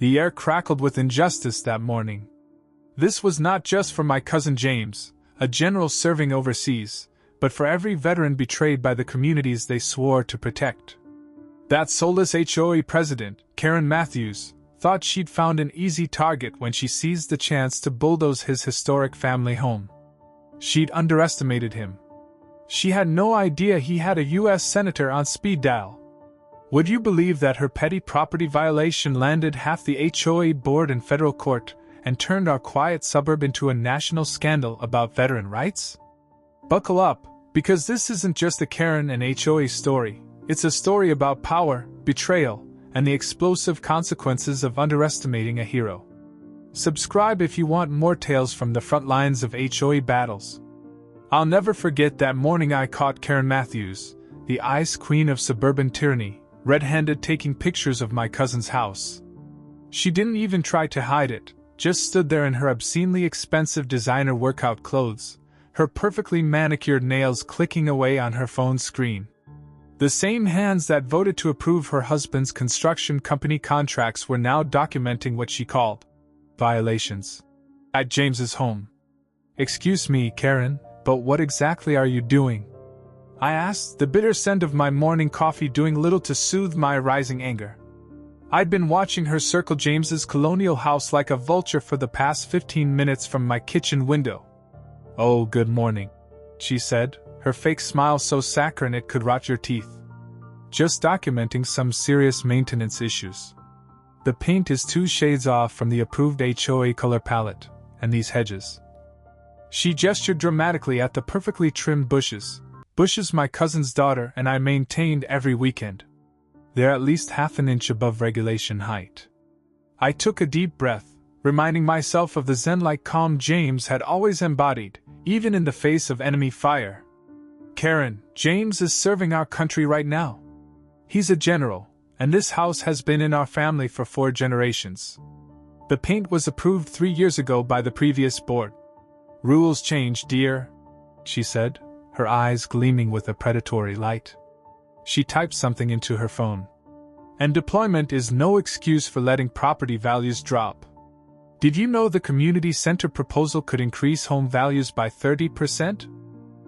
The air crackled with injustice that morning. This was not just for my cousin James, a general serving overseas, but for every veteran betrayed by the communities they swore to protect. That soulless HOA president, Karen Matthews, thought she'd found an easy target when she seized the chance to bulldoze his historic family home. She'd underestimated him. She had no idea he had a U.S. senator on speed dial. Would you believe that her petty property violation landed half the HOA board in federal court and turned our quiet suburb into a national scandal about veteran rights? Buckle up, because this isn't just a Karen and HOA story. It's a story about power, betrayal, and the explosive consequences of underestimating a hero. Subscribe if you want more tales from the front lines of HOA battles. I'll never forget that morning I caught Karen Matthews, the ice queen of suburban tyranny, red-handed taking pictures of my cousin's house. She didn't even try to hide it, just stood there in her obscenely expensive designer workout clothes, her perfectly manicured nails clicking away on her phone screen. The same hands that voted to approve her husband's construction company contracts were now documenting what she called violations at James's home. "Excuse me, Karen, but what exactly are you doing?" I asked, the bitter scent of my morning coffee doing little to soothe my rising anger. I'd been watching her circle James's colonial house like a vulture for the past 15 minutes from my kitchen window. "Oh, good morning," she said, her fake smile so saccharine it could rot your teeth. "Just documenting some serious maintenance issues. The paint is 2 shades off from the approved HOA color palette, and these hedges." She gestured dramatically at the perfectly trimmed bushes my cousin's daughter and I maintained every weekend. They're at least half an inch above regulation height. I took a deep breath, reminding myself of the zen-like calm James had always embodied, even in the face of enemy fire. "Karen, James is serving our country right now. He's a general, and this house has been in our family for 4 generations. The paint was approved 3 years ago by the previous board." "Rules change, dear," she said, her eyes gleaming with a predatory light. She typed something into her phone. "And deployment is no excuse for letting property values drop. Did you know the community center proposal could increase home values by 30%?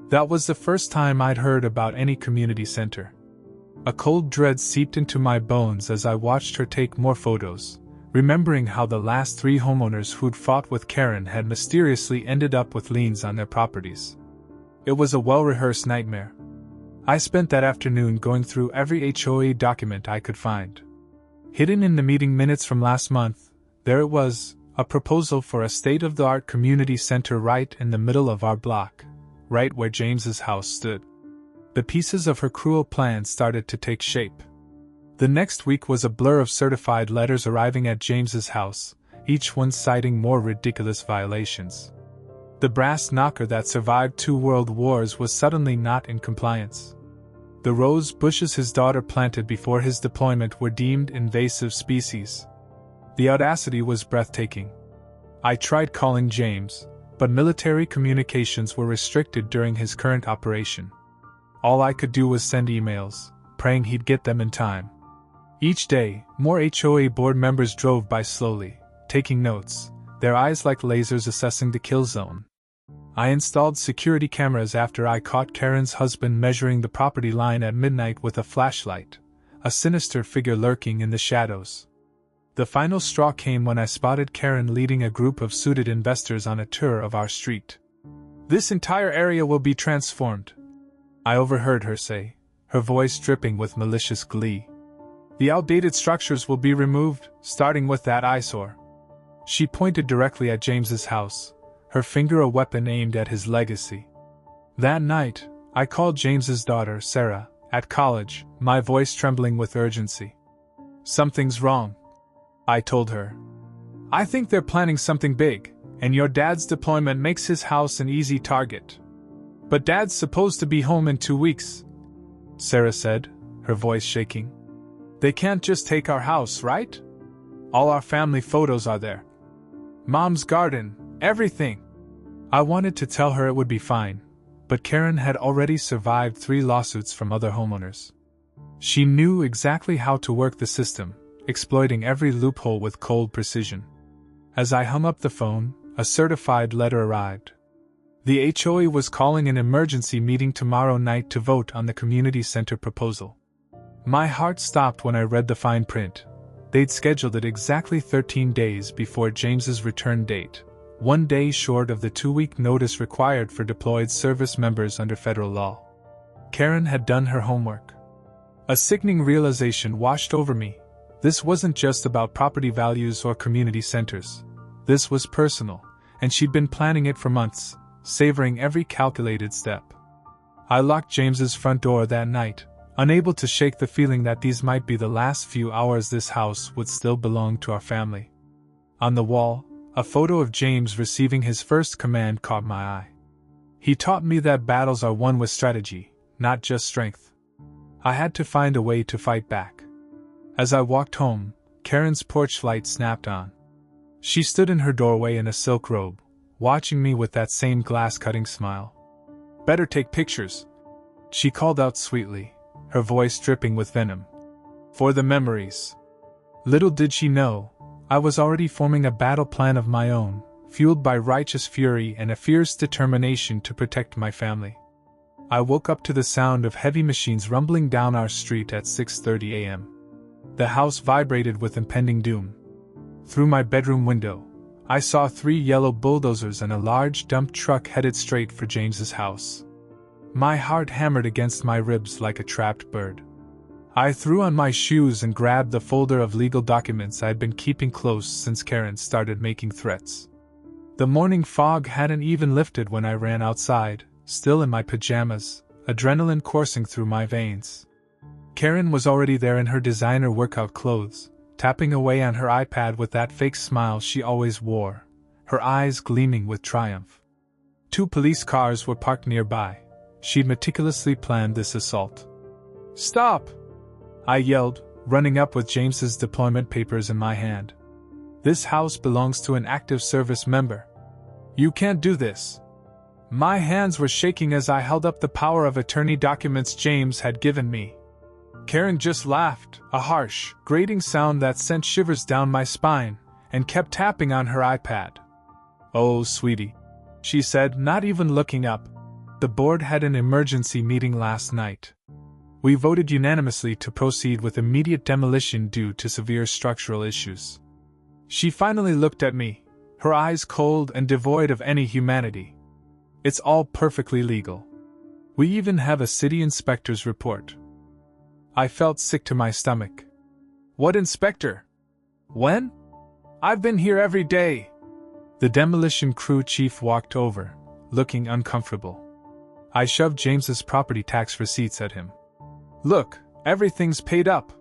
That was the first time I'd heard about any community center. A cold dread seeped into my bones as I watched her take more photos, remembering how the last 3 homeowners who'd fought with Karen had mysteriously ended up with liens on their properties. It was a well-rehearsed nightmare. I spent that afternoon going through every HOA document I could find. Hidden in the meeting minutes from last month, there it was, a proposal for a state-of-the-art community center right in the middle of our block, right where James's house stood. The pieces of her cruel plan started to take shape. The next week was a blur of certified letters arriving at James's house, each one citing more ridiculous violations. The brass knocker that survived 2 world wars was suddenly not in compliance. The rose bushes his daughter planted before his deployment were deemed invasive species. The audacity was breathtaking. I tried calling James, but military communications were restricted during his current operation. All I could do was send emails, praying he'd get them in time. Each day, more HOA board members drove by slowly, taking notes, their eyes like lasers assessing the kill zone. I installed security cameras after I caught Karen's husband measuring the property line at midnight with a flashlight, a sinister figure lurking in the shadows. The final straw came when I spotted Karen leading a group of suited investors on a tour of our street. "This entire area will be transformed," I overheard her say, her voice dripping with malicious glee. "The outdated structures will be removed, starting with that eyesore." She pointed directly at James's house, her finger a weapon aimed at his legacy. That night, I called James's daughter, Sarah, at college, my voice trembling with urgency. "Something's wrong," I told her. "I think they're planning something big, and your dad's deployment makes his house an easy target." "But Dad's supposed to be home in 2 weeks," Sarah said, her voice shaking. "They can't just take our house, right? All our family photos are there. Mom's garden, everything." I wanted to tell her it would be fine, but Karen had already survived 3 lawsuits from other homeowners. She knew exactly how to work the system, exploiting every loophole with cold precision. As I hung up the phone, a certified letter arrived. The HOA was calling an emergency meeting tomorrow night to vote on the community center proposal. My heart stopped when I read the fine print. They'd scheduled it exactly 13 days before James's return date, 1 day short of the 2-week notice required for deployed service members under federal law. Karen had done her homework. A sickening realization washed over me. This wasn't just about property values or community centers. This was personal, and she'd been planning it for months, savoring every calculated step. I locked James's front door that night, unable to shake the feeling that these might be the last few hours this house would still belong to our family. On the wall, a photo of James receiving his first command caught my eye. He taught me that battles are won with strategy, not just strength. I had to find a way to fight back. As I walked home, Karen's porch light snapped on. She stood in her doorway in a silk robe, watching me with that same glass-cutting smile. "Better take pictures," she called out sweetly, her voice dripping with venom. "For the memories." Little did she know, I was already forming a battle plan of my own, fueled by righteous fury and a fierce determination to protect my family. I woke up to the sound of heavy machines rumbling down our street at 6:30 a.m. The house vibrated with impending doom. Through my bedroom window, I saw 3 yellow bulldozers and a large dump truck headed straight for James's house. My heart hammered against my ribs like a trapped bird. I threw on my shoes and grabbed the folder of legal documents I'd been keeping close since Karen started making threats. The morning fog hadn't even lifted when I ran outside, still in my pajamas, adrenaline coursing through my veins. Karen was already there in her designer workout clothes, tapping away on her iPad with that fake smile she always wore, her eyes gleaming with triumph. 2 police cars were parked nearby. She'd meticulously planned this assault. "Stop!" I yelled, running up with James's deployment papers in my hand. "This house belongs to an active service member. You can't do this." My hands were shaking as I held up the power of attorney documents James had given me. Karen just laughed, a harsh, grating sound that sent shivers down my spine, and kept tapping on her iPad. "Oh, sweetie," she said, not even looking up. "The board had an emergency meeting last night. We voted unanimously to proceed with immediate demolition due to severe structural issues." She finally looked at me, her eyes cold and devoid of any humanity. "It's all perfectly legal. We even have a city inspector's report." I felt sick to my stomach. "What inspector? When? I've been here every day." The demolition crew chief walked over, looking uncomfortable. I shoved James's property tax receipts at him. "Look, everything's paid up.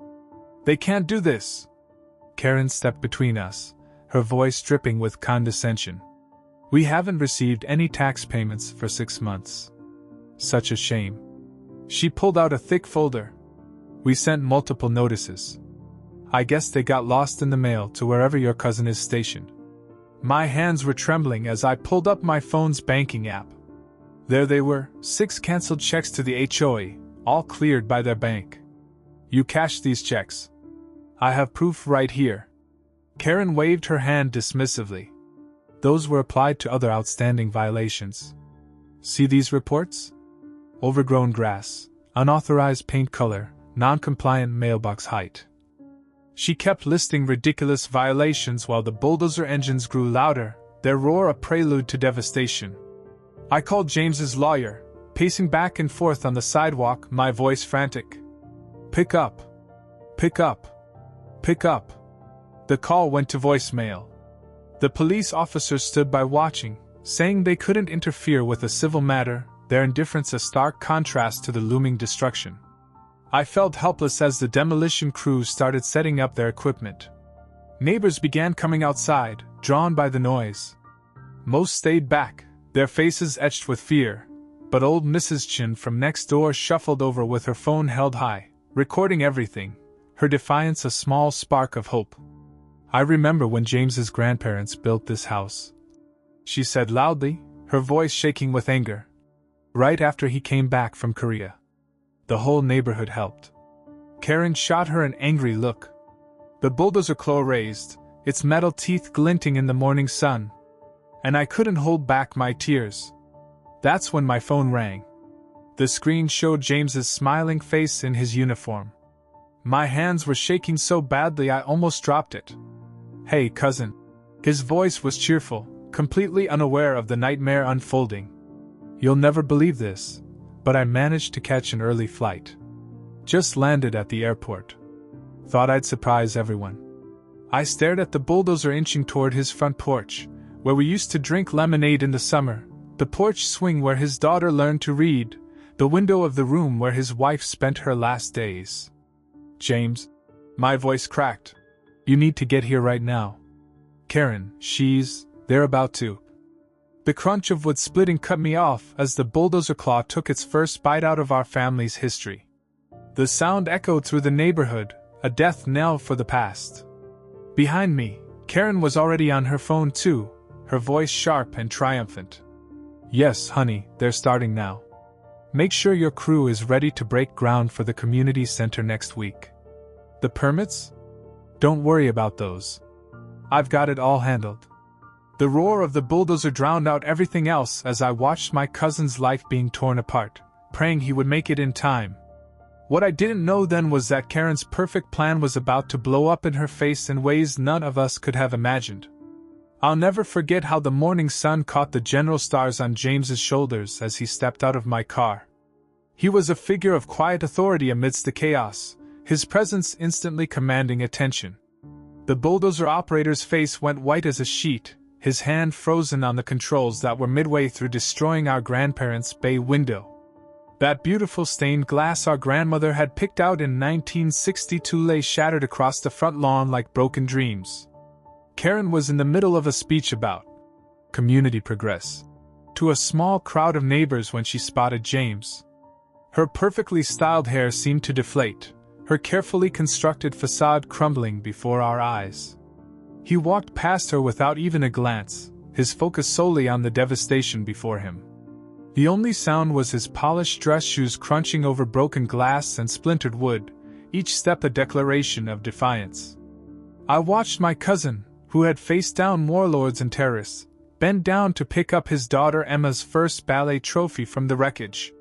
They can't do this." Karen stepped between us, her voice dripping with condescension. "We haven't received any tax payments for 6 months. Such a shame." She pulled out a thick folder. "We sent multiple notices. I guess they got lost in the mail to wherever your cousin is stationed." My hands were trembling as I pulled up my phone's banking app. There they were, 6 canceled checks to the HOA, all cleared by their bank. "You cashed these checks. I have proof right here." Karen waved her hand dismissively. "Those were applied to other outstanding violations. See these reports? Overgrown grass, unauthorized paint color, non-compliant mailbox height." She kept listing ridiculous violations while the bulldozer engines grew louder, their roar a prelude to devastation. I called James's lawyer, pacing back and forth on the sidewalk, my voice frantic. "Pick up. Pick up. Pick up." The call went to voicemail. The police officers stood by watching, saying they couldn't interfere with a civil matter, their indifference a stark contrast to the looming destruction. I felt helpless as the demolition crews started setting up their equipment. Neighbors began coming outside, drawn by the noise. Most stayed back, their faces etched with fear, but old Mrs. Chin from next door shuffled over with her phone held high, recording everything, her defiance a small spark of hope. "I remember when James's grandparents built this house," she said loudly, her voice shaking with anger. "Right after he came back from Korea. The whole neighborhood helped." Karen shot her an angry look. The bulldozer claw raised, its metal teeth glinting in the morning sun. And I couldn't hold back my tears. That's when my phone rang. The screen showed James's smiling face in his uniform. My hands were shaking so badly I almost dropped it. "Hey, cousin." His voice was cheerful, completely unaware of the nightmare unfolding. "You'll never believe this, but I managed to catch an early flight. Just landed at the airport. Thought I'd surprise everyone." I stared at the bulldozer inching toward his front porch, where we used to drink lemonade in the summer, the porch swing where his daughter learned to read, the window of the room where his wife spent her last days. "James," my voice cracked, "you need to get here right now. Karen, they're about to." The crunch of wood splitting cut me off as the bulldozer claw took its first bite out of our family's history. The sound echoed through the neighborhood, a death knell for the past. Behind me, Karen was already on her phone too, her voice sharp and triumphant. "Yes, honey, they're starting now. Make sure your crew is ready to break ground for the community center next week. The permits? Don't worry about those. I've got it all handled." The roar of the bulldozer drowned out everything else as I watched my cousin's life being torn apart, praying he would make it in time. What I didn't know then was that Karen's perfect plan was about to blow up in her face in ways none of us could have imagined. I'll never forget how the morning sun caught the general stars on James's shoulders as he stepped out of my car. He was a figure of quiet authority amidst the chaos, his presence instantly commanding attention. The bulldozer operator's face went white as a sheet, his hand frozen on the controls that were midway through destroying our grandparents' bay window. That beautiful stained glass our grandmother had picked out in 1962 lay shattered across the front lawn like broken dreams. Karen was in the middle of a speech about community progress to a small crowd of neighbors when she spotted James. Her perfectly styled hair seemed to deflate, her carefully constructed facade crumbling before our eyes. He walked past her without even a glance, his focus solely on the devastation before him. The only sound was his polished dress shoes crunching over broken glass and splintered wood, each step a declaration of defiance. I watched my cousin, who had faced down warlords and terrorists, bend down to pick up his daughter Emma's first ballet trophy from the wreckage.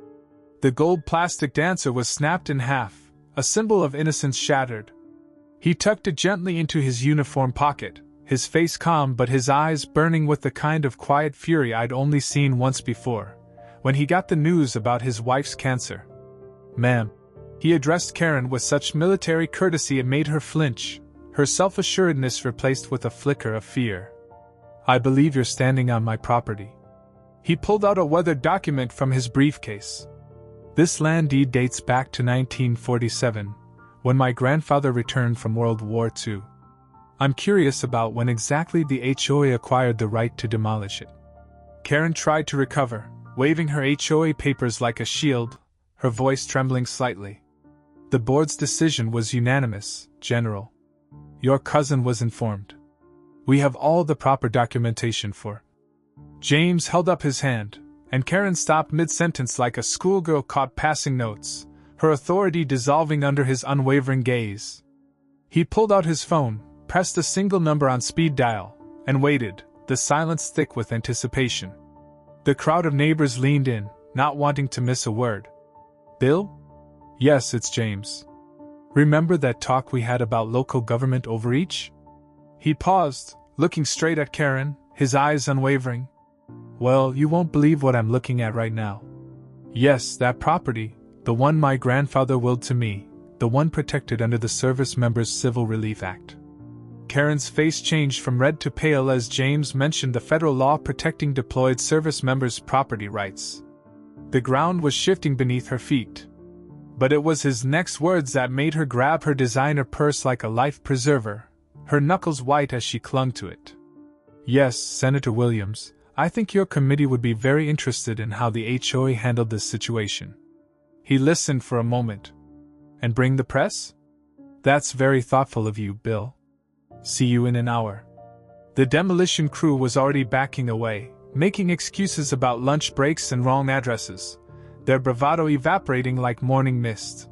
The gold plastic dancer was snapped in half, a symbol of innocence shattered. He tucked it gently into his uniform pocket, his face calm but his eyes burning with the kind of quiet fury I'd only seen once before, when he got the news about his wife's cancer. "Ma'am," he addressed Karen with such military courtesy it made her flinch, her self-assuredness replaced with a flicker of fear. "I believe you're standing on my property." He pulled out a weathered document from his briefcase. "This land deed dates back to 1947, when my grandfather returned from World War II. I'm curious about when exactly the HOA acquired the right to demolish it." Karen tried to recover, waving her HOA papers like a shield, her voice trembling slightly. "The board's decision was unanimous, General. Your cousin was informed. We have all the proper documentation for." James held up his hand, and Karen stopped mid-sentence like a schoolgirl caught passing notes, her authority dissolving under his unwavering gaze. He pulled out his phone, pressed a single number on speed dial, and waited, the silence thick with anticipation. The crowd of neighbors leaned in, not wanting to miss a word. "Bill?" "Yes, it's James. Remember that talk we had about local government overreach?" He paused, looking straight at Karen, his eyes unwavering. "Well, you won't believe what I'm looking at right now. Yes, that property, the one my grandfather willed to me, the one protected under the Service Members Civil Relief Act." Karen's face changed from red to pale as James mentioned the federal law protecting deployed service members' property rights. The ground was shifting beneath her feet. But it was his next words that made her grab her designer purse like a life preserver, her knuckles white as she clung to it. "Yes, Senator Williams, I think your committee would be very interested in how the HOA handled this situation." He listened for a moment. "And bring the press? That's very thoughtful of you, Bill. See you in an hour." The demolition crew was already backing away, making excuses about lunch breaks and wrong addresses, their bravado evaporating like morning mist.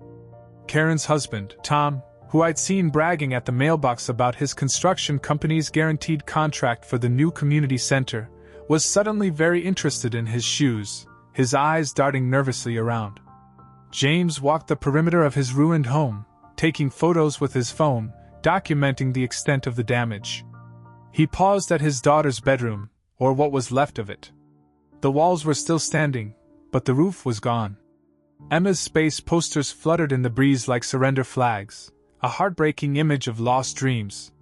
Karen's husband, Tom, who I'd seen bragging at the mailbox about his construction company's guaranteed contract for the new community center, was suddenly very interested in his shoes, his eyes darting nervously around. James walked the perimeter of his ruined home, taking photos with his phone, documenting the extent of the damage. He paused at his daughter's bedroom, or what was left of it. The walls were still standing, but the roof was gone. Emma's space posters fluttered in the breeze like surrender flags, a heartbreaking image of lost dreams.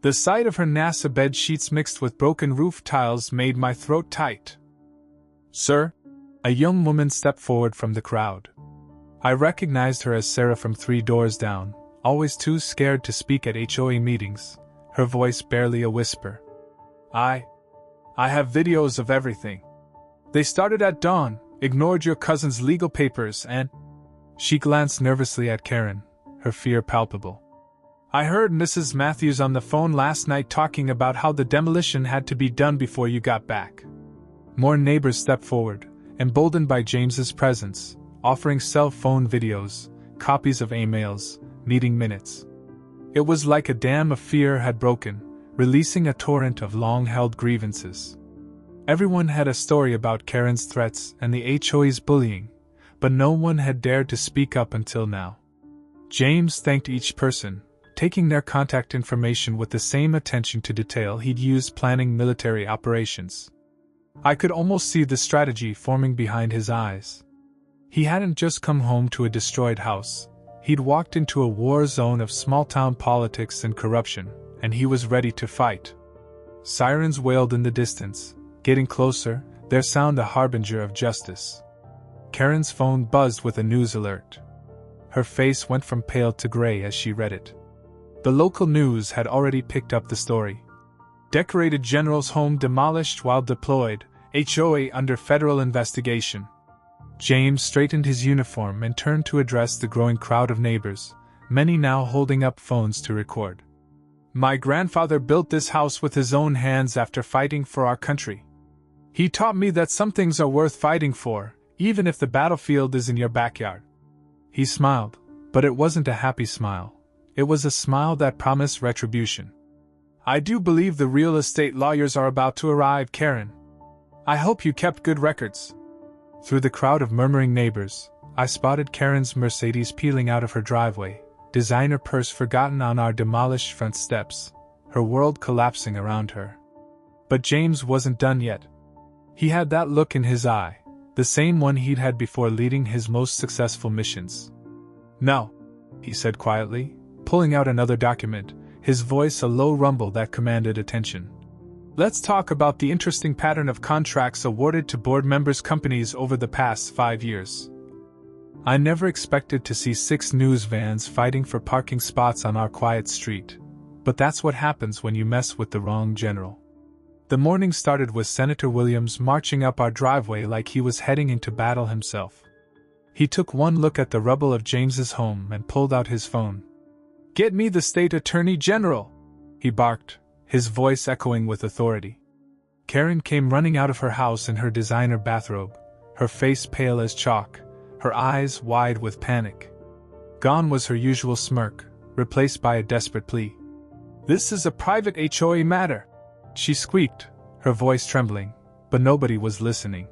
The sight of her NASA bed sheets mixed with broken roof tiles made my throat tight. "Sir?" A young woman stepped forward from the crowd. I recognized her as Sarah from 3 doors down, always too scared to speak at HOA meetings, her voice barely a whisper. I have videos of everything. They started at dawn, ignored your cousin's legal papers, and..." She glanced nervously at Karen, her fear palpable. "I heard Mrs. Matthews on the phone last night talking about how the demolition had to be done before you got back." More neighbors stepped forward, emboldened by James's presence, offering cell phone videos, copies of emails, meeting minutes. It was like a dam of fear had broken, releasing a torrent of long-held grievances. Everyone had a story about Karen's threats and the HOA's bullying, but no one had dared to speak up until now. James thanked each person, taking their contact information with the same attention to detail he'd used planning military operations. I could almost see the strategy forming behind his eyes. He hadn't just come home to a destroyed house. He'd walked into a war zone of small-town politics and corruption, and he was ready to fight. Sirens wailed in the distance, getting closer, their sound a harbinger of justice. Karen's phone buzzed with a news alert. Her face went from pale to gray as she read it. The local news had already picked up the story. Decorated general's home demolished while deployed, HOA under federal investigation. James straightened his uniform and turned to address the growing crowd of neighbors, many now holding up phones to record. "My grandfather built this house with his own hands after fighting for our country. He taught me that some things are worth fighting for, even if the battlefield is in your backyard." He smiled, but it wasn't a happy smile. It was a smile that promised retribution. "I do believe the real estate lawyers are about to arrive, Karen. I hope you kept good records." Through the crowd of murmuring neighbors, I spotted Karen's Mercedes peeling out of her driveway, designer purse forgotten on our demolished front steps, her world collapsing around her. But James wasn't done yet. He had that look in his eye, the same one he'd had before leading his most successful missions. "No," he said quietly, pulling out another document, his voice a low rumble that commanded attention. "Let's talk about the interesting pattern of contracts awarded to board members' companies over the past 5 years. I never expected to see 6 news vans fighting for parking spots on our quiet street, but that's what happens when you mess with the wrong general." The morning started with Senator Williams marching up our driveway like he was heading into battle himself. He took one look at the rubble of James's home and pulled out his phone. "Get me the state attorney general," he barked, his voice echoing with authority. Karen came running out of her house in her designer bathrobe, her face pale as chalk, her eyes wide with panic. Gone was her usual smirk, replaced by a desperate plea. "This is a private HOA matter," she squeaked, her voice trembling, but nobody was listening.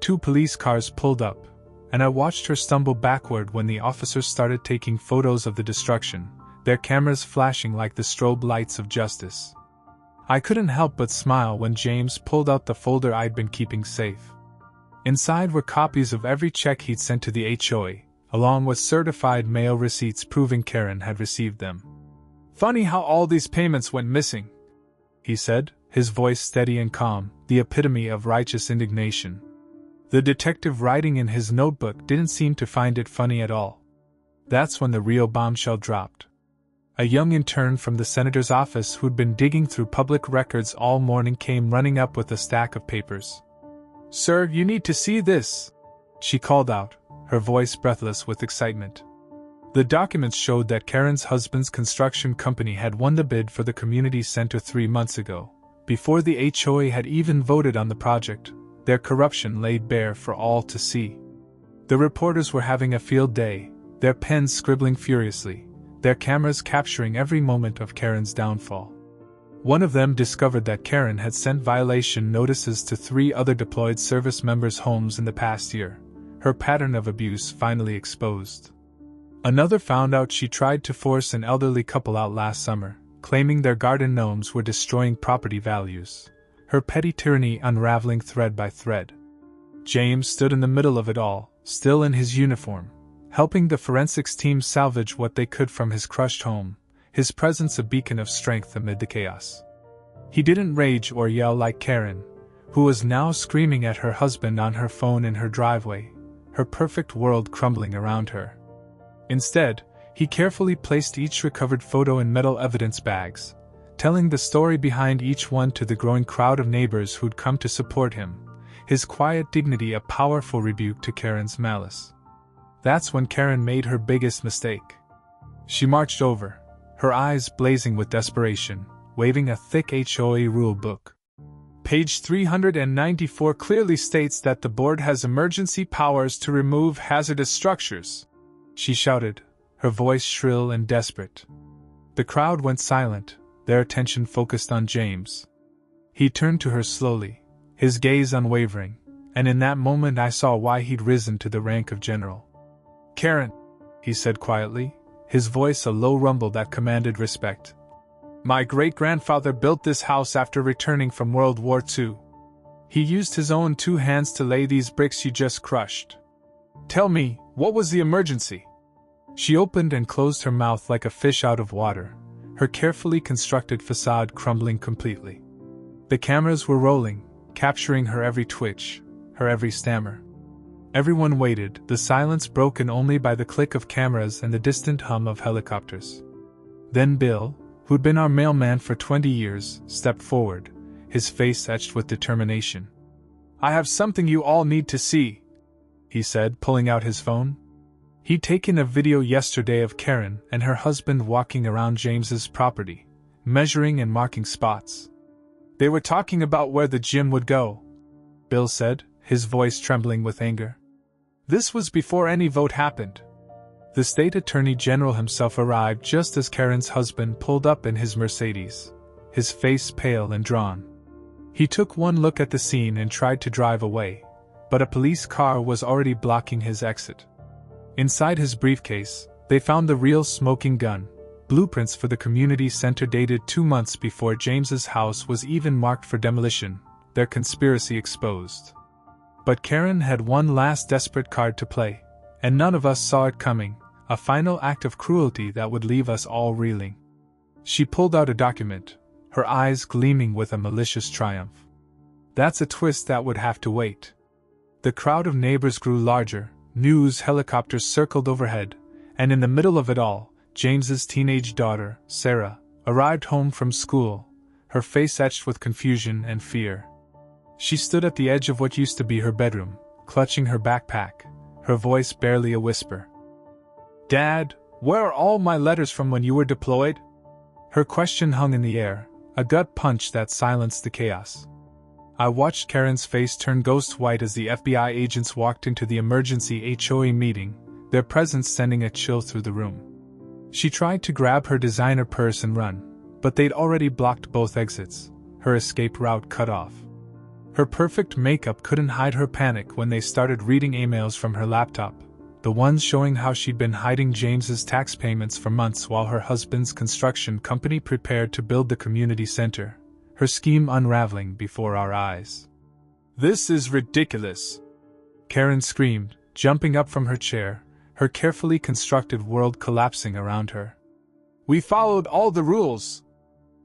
2 police cars pulled up, and I watched her stumble backward when the officers started taking photos of the destruction, their cameras flashing like the strobe lights of justice. I couldn't help but smile when James pulled out the folder I'd been keeping safe. Inside were copies of every check he'd sent to the HOA, along with certified mail receipts proving Karen had received them. "Funny how all these payments went missing," he said, his voice steady and calm, the epitome of righteous indignation. The detective writing in his notebook didn't seem to find it funny at all. That's when the real bombshell dropped. A young intern from the senator's office who'd been digging through public records all morning came running up with a stack of papers. "Sir, you need to see this," she called out, her voice breathless with excitement. The documents showed that Karen's husband's construction company had won the bid for the community center 3 months ago, before the HOA had even voted on the project, their corruption laid bare for all to see. The reporters were having a field day, their pens scribbling furiously, their cameras capturing every moment of Karen's downfall. One of them discovered that Karen had sent violation notices to 3 other deployed service members' homes in the past year, her pattern of abuse finally exposed. Another found out she tried to force an elderly couple out last summer, claiming their garden gnomes were destroying property values, her petty tyranny unraveling thread by thread. James stood in the middle of it all, still in his uniform, helping the forensics team salvage what they could from his crushed home, his presence a beacon of strength amid the chaos. He didn't rage or yell like Karen, who was now screaming at her husband on her phone in her driveway, her perfect world crumbling around her. Instead, he carefully placed each recovered photo in metal evidence bags, telling the story behind each one to the growing crowd of neighbors who'd come to support him, his quiet dignity a powerful rebuke to Karen's malice. That's when Karen made her biggest mistake. She marched over, her eyes blazing with desperation, waving a thick HOA rule book. Page 394 clearly states that the board has emergency powers to remove hazardous structures, she shouted, her voice shrill and desperate. The crowd went silent, their attention focused on James. He turned to her slowly, his gaze unwavering, and in that moment I saw why he'd risen to the rank of general. "Karen," he said quietly, his voice a low rumble that commanded respect. "My great-grandfather built this house after returning from World War II. He used his own 2 hands to lay these bricks you just crushed. Tell me, what was the emergency?" She opened and closed her mouth like a fish out of water, her carefully constructed facade crumbling completely. The cameras were rolling, capturing her every twitch, her every stammer. Everyone waited, the silence broken only by the click of cameras and the distant hum of helicopters. Then Bill, who'd been our mailman for 20 years, stepped forward, his face etched with determination. "I have something you all need to see," he said, pulling out his phone. He'd taken a video yesterday of Karen and her husband walking around James's property, measuring and marking spots. "They were talking about where the gym would go," Bill said, his voice trembling with anger. "This was before any vote happened." The state attorney general himself arrived just as Karen's husband pulled up in his Mercedes, his face pale and drawn. He took one look at the scene and tried to drive away, but a police car was already blocking his exit. Inside his briefcase, they found the real smoking gun, blueprints for the community center dated 2 months before James's house was even marked for demolition, their conspiracy exposed. But Karen had one last desperate card to play, and none of us saw it coming, a final act of cruelty that would leave us all reeling. She pulled out a document, her eyes gleaming with a malicious triumph. That's a twist that would have to wait. The crowd of neighbors grew larger, news helicopters circled overhead, and in the middle of it all, James's teenage daughter, Sarah, arrived home from school, her face etched with confusion and fear. She stood at the edge of what used to be her bedroom, clutching her backpack, her voice barely a whisper. "Dad, where are all my letters from when you were deployed?" Her question hung in the air, a gut punch that silenced the chaos. I watched Karen's face turn ghost white as the FBI agents walked into the emergency HOA meeting, their presence sending a chill through the room. She tried to grab her designer purse and run, but they'd already blocked both exits, her escape route cut off. Her perfect makeup couldn't hide her panic when they started reading emails from her laptop, the ones showing how she'd been hiding James's tax payments for months while her husband's construction company prepared to build the community center, her scheme unraveling before our eyes. "This is ridiculous!" Karen screamed, jumping up from her chair, her carefully constructed world collapsing around her. "We followed all the rules!"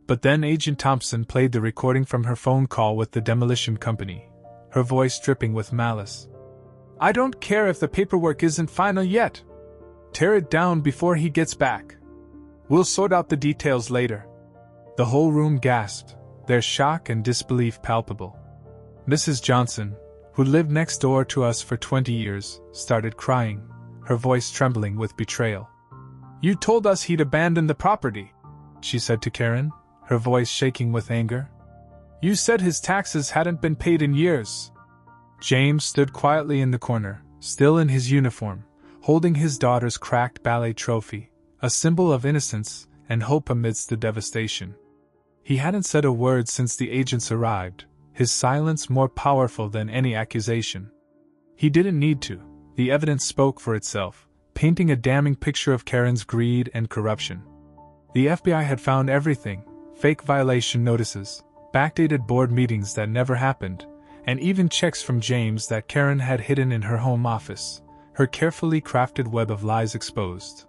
But then Agent Thompson played the recording from her phone call with the demolition company, her voice dripping with malice. "I don't care if the paperwork isn't final yet. Tear it down before he gets back. We'll sort out the details later." The whole room gasped, their shock and disbelief palpable. Mrs. Johnson, who lived next door to us for 20 years, started crying, her voice trembling with betrayal. "You told us he'd abandoned the property," she said to Karen, her voice shaking with anger. "You said his taxes hadn't been paid in years." James stood quietly in the corner, still in his uniform, holding his daughter's cracked ballet trophy, a symbol of innocence and hope amidst the devastation. He hadn't said a word since the agents arrived, his silence more powerful than any accusation. He didn't need to. The evidence spoke for itself, painting a damning picture of Karen's greed and corruption. The FBI had found everything: fake violation notices, backdated board meetings that never happened, and even checks from James that Karen had hidden in her home office, her carefully crafted web of lies exposed.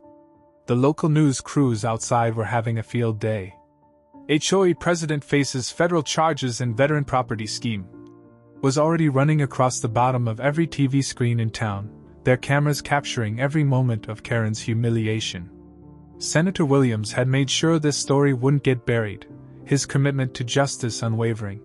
The local news crews outside were having a field day. HOA president faces federal charges in veteran property scheme. Was already running across the bottom of every TV screen in town, their cameras capturing every moment of Karen's humiliation. Senator Williams had made sure this story wouldn't get buried, his commitment to justice unwavering.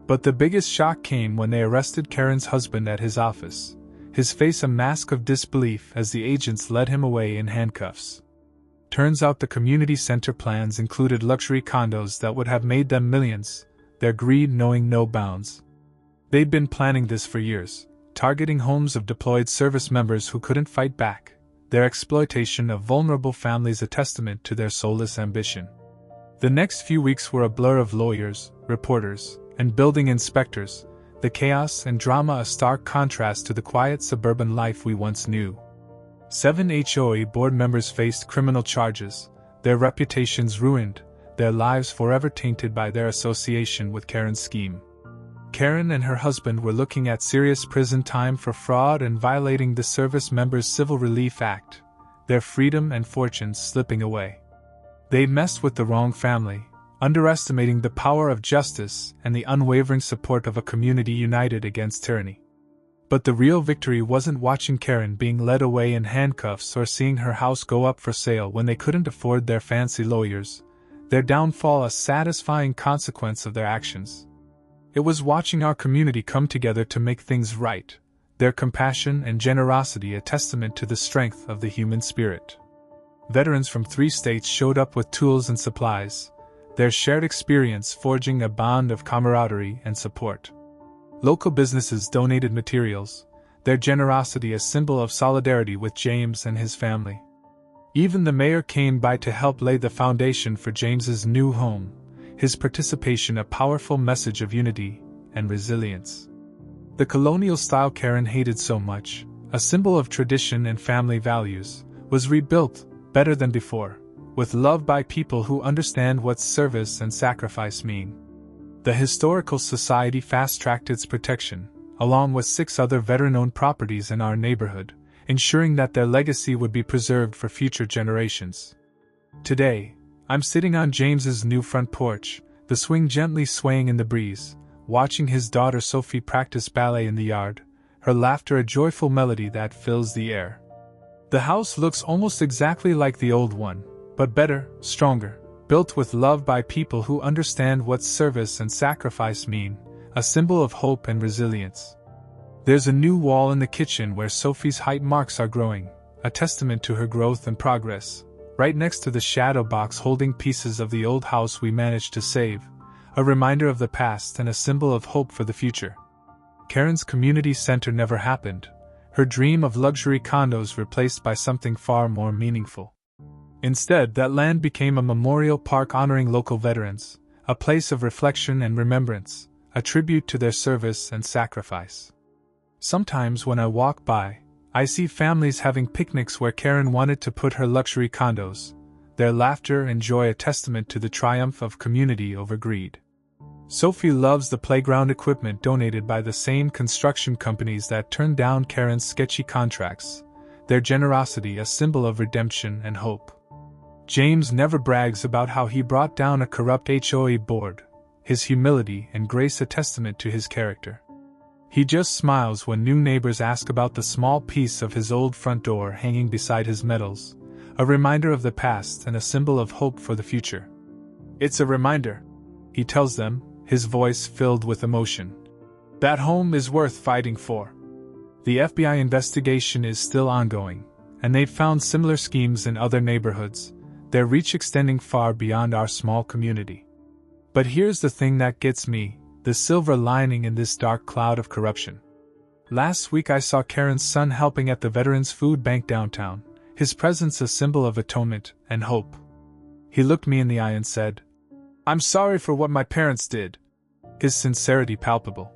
But the biggest shock came when they arrested Karen's husband at his office, his face a mask of disbelief as the agents led him away in handcuffs. Turns out the community center plans included luxury condos that would have made them millions, their greed knowing no bounds. They'd been planning this for years, targeting homes of deployed service members who couldn't fight back, their exploitation of vulnerable families a testament to their soulless ambition. The next few weeks were a blur of lawyers, reporters, and building inspectors, the chaos and drama a stark contrast to the quiet suburban life we once knew. 7 HOA board members faced criminal charges, their reputations ruined, their lives forever tainted by their association with Karen's scheme. Karen and her husband were looking at serious prison time for fraud and violating the Service Members Civil Relief Act, their freedom and fortunes slipping away. They messed with the wrong family, underestimating the power of justice and the unwavering support of a community united against tyranny. But the real victory wasn't watching Karen being led away in handcuffs or seeing her house go up for sale when they couldn't afford their fancy lawyers, their downfall a satisfying consequence of their actions. It was watching our community come together to make things right, their compassion and generosity a testament to the strength of the human spirit. Veterans from 3 states showed up with tools and supplies, their shared experience forging a bond of camaraderie and support. Local businesses donated materials, their generosity a symbol of solidarity with James and his family. Even the mayor came by to help lay the foundation for James's new home, his participation a powerful message of unity and resilience. The colonial style Karen hated so much, a symbol of tradition and family values, was rebuilt, better than before, with love by people who understand what service and sacrifice mean. The Historical Society fast-tracked its protection, along with 6 other veteran-owned properties in our neighborhood, ensuring that their legacy would be preserved for future generations. Today, I'm sitting on James's new front porch, the swing gently swaying in the breeze, watching his daughter Sophie practice ballet in the yard, her laughter a joyful melody that fills the air. The house looks almost exactly like the old one, but better, stronger, built with love by people who understand what service and sacrifice mean, a symbol of hope and resilience. There's a new wall in the kitchen where Sophie's height marks are growing, a testament to her growth and progress, right next to the shadow box holding pieces of the old house we managed to save, a reminder of the past and a symbol of hope for the future. Karen's community center never happened, her dream of luxury condos replaced by something far more meaningful. Instead, that land became a memorial park honoring local veterans, a place of reflection and remembrance, a tribute to their service and sacrifice. Sometimes when I walk by, I see families having picnics where Karen wanted to put her luxury condos, their laughter and joy a testament to the triumph of community over greed. Sophie loves the playground equipment donated by the same construction companies that turned down Karen's sketchy contracts, their generosity a symbol of redemption and hope. James never brags about how he brought down a corrupt HOA board, his humility and grace a testament to his character. He just smiles when new neighbors ask about the small piece of his old front door hanging beside his medals, a reminder of the past and a symbol of hope for the future. It's a reminder, he tells them, his voice filled with emotion. That home is worth fighting for. The FBI investigation is still ongoing, and they've found similar schemes in other neighborhoods, their reach extending far beyond our small community. But here's the thing that gets me, the silver lining in this dark cloud of corruption. Last week I saw Karen's son helping at the Veterans Food Bank downtown, his presence a symbol of atonement and hope. He looked me in the eye and said, "I'm sorry for what my parents did," his sincerity palpable.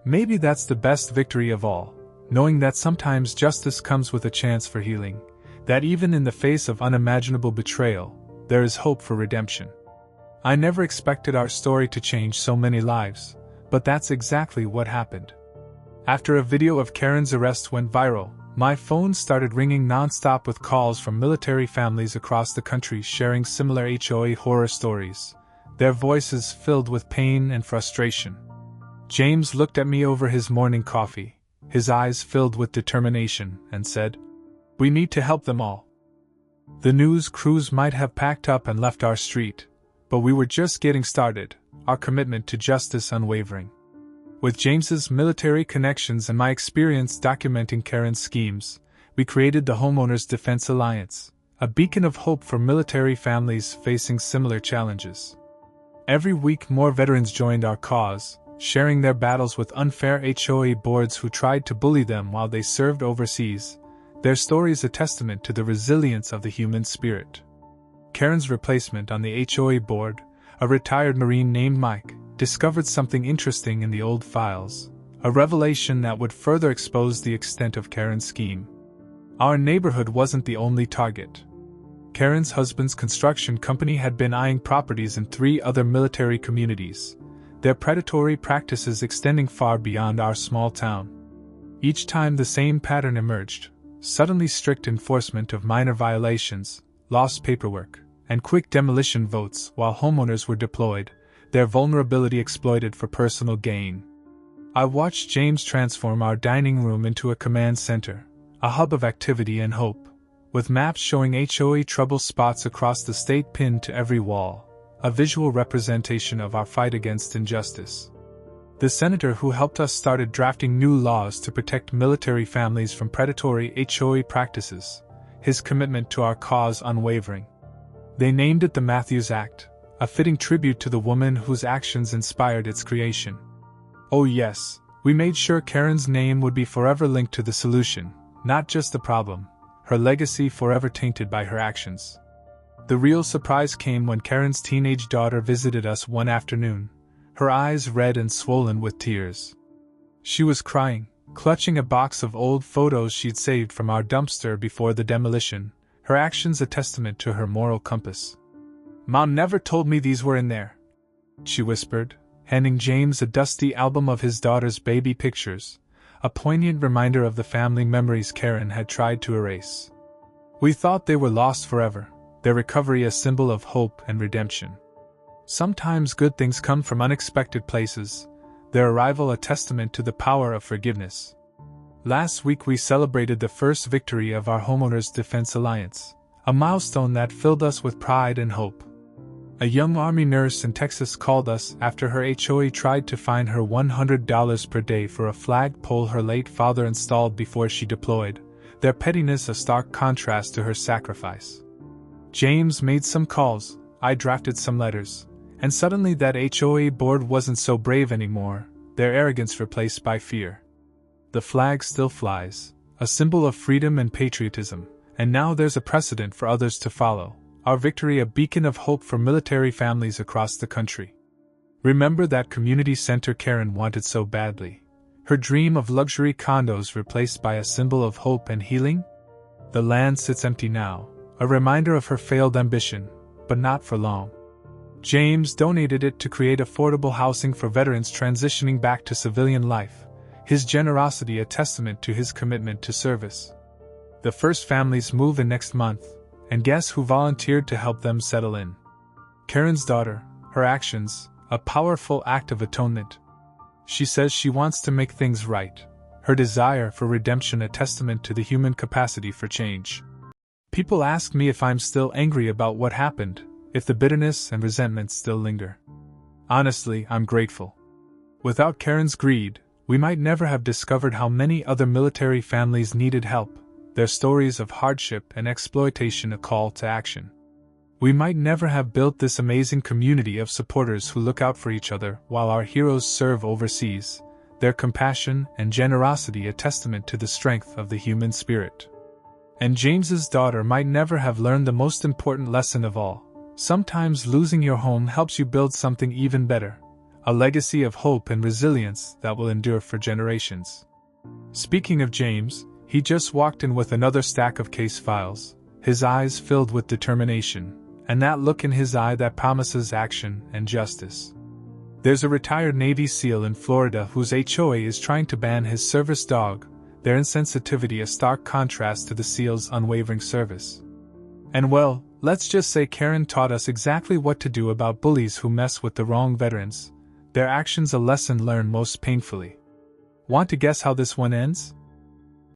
Maybe that's the best victory of all, knowing that sometimes justice comes with a chance for healing, that even in the face of unimaginable betrayal, there is hope for redemption. I never expected our story to change so many lives, but that's exactly what happened. After a video of Karen's arrest went viral, my phone started ringing non-stop with calls from military families across the country sharing similar HOA horror stories, their voices filled with pain and frustration. James looked at me over his morning coffee, his eyes filled with determination, and said, "We need to help them all." The news crews might have packed up and left our street, but we were just getting started, our commitment to justice unwavering. With James's military connections and my experience documenting Karen's schemes, we created the Homeowners Defense Alliance, a beacon of hope for military families facing similar challenges. Every week more veterans joined our cause, sharing their battles with unfair HOA boards who tried to bully them while they served overseas, their stories a testament to the resilience of the human spirit. Karen's replacement on the HOA board, a retired Marine named Mike, discovered something interesting in the old files, a revelation that would further expose the extent of Karen's scheme. Our neighborhood wasn't the only target. Karen's husband's construction company had been eyeing properties in 3 other military communities, their predatory practices extending far beyond our small town. Each time the same pattern emerged, suddenly strict enforcement of minor violations, lost paperwork, and quick demolition votes while homeowners were deployed, their vulnerability exploited for personal gain. I watched James transform our dining room into a command center, a hub of activity and hope, with maps showing HOA trouble spots across the state pinned to every wall, a visual representation of our fight against injustice. The senator who helped us started drafting new laws to protect military families from predatory HOA practices, his commitment to our cause unwavering. They named it the Matthews Act, a fitting tribute to the woman whose actions inspired its creation. Oh yes, we made sure Karen's name would be forever linked to the solution, not just the problem, her legacy forever tainted by her actions. The real surprise came when Karen's teenage daughter visited us one afternoon, her eyes red and swollen with tears. She was crying, clutching a box of old photos she'd saved from our dumpster before the demolition, her actions a testament to her moral compass. "Mom never told me these were in there," she whispered, handing James a dusty album of his daughter's baby pictures, a poignant reminder of the family memories Karen had tried to erase. "We thought they were lost forever, their recovery a symbol of hope and redemption. Sometimes good things come from unexpected places, their arrival a testament to the power of forgiveness." Last week we celebrated the first victory of our Homeowners Defense Alliance, a milestone that filled us with pride and hope. A young Army nurse in Texas called us after her HOA tried to fine her $100 per day for a flagpole her late father installed before she deployed, their pettiness a stark contrast to her sacrifice. James made some calls, I drafted some letters, and suddenly that HOA board wasn't so brave anymore, their arrogance replaced by fear. The flag still flies, a symbol of freedom and patriotism, and now there's a precedent for others to follow. Our victory a beacon of hope for military families across the country. Remember that community center Karen wanted so badly? Her dream of luxury condos replaced by a symbol of hope and healing? The land sits empty now, a reminder of her failed ambition, but not for long. James donated it to create affordable housing for veterans transitioning back to civilian life, his generosity a testament to his commitment to service. The first families move in next month, and guess who volunteered to help them settle in? Karen's daughter, her actions, a powerful act of atonement. She says she wants to make things right, her desire for redemption a testament to the human capacity for change. People ask me if I'm still angry about what happened, if the bitterness and resentment still linger. Honestly, I'm grateful. Without Karen's greed, we might never have discovered how many other military families needed help, their stories of hardship and exploitation a call to action. We might never have built this amazing community of supporters who look out for each other while our heroes serve overseas, their compassion and generosity a testament to the strength of the human spirit. And James's daughter might never have learned the most important lesson of all. Sometimes losing your home helps you build something even better, a legacy of hope and resilience that will endure for generations. Speaking of James, he just walked in with another stack of case files, his eyes filled with determination, and that look in his eye that promises action and justice. There's a retired Navy SEAL in Florida whose HOA is trying to ban his service dog, their insensitivity a stark contrast to the SEAL's unwavering service. And well, let's just say Karen taught us exactly what to do about bullies who mess with the wrong veterans, their actions a lesson learned most painfully. Want to guess how this one ends?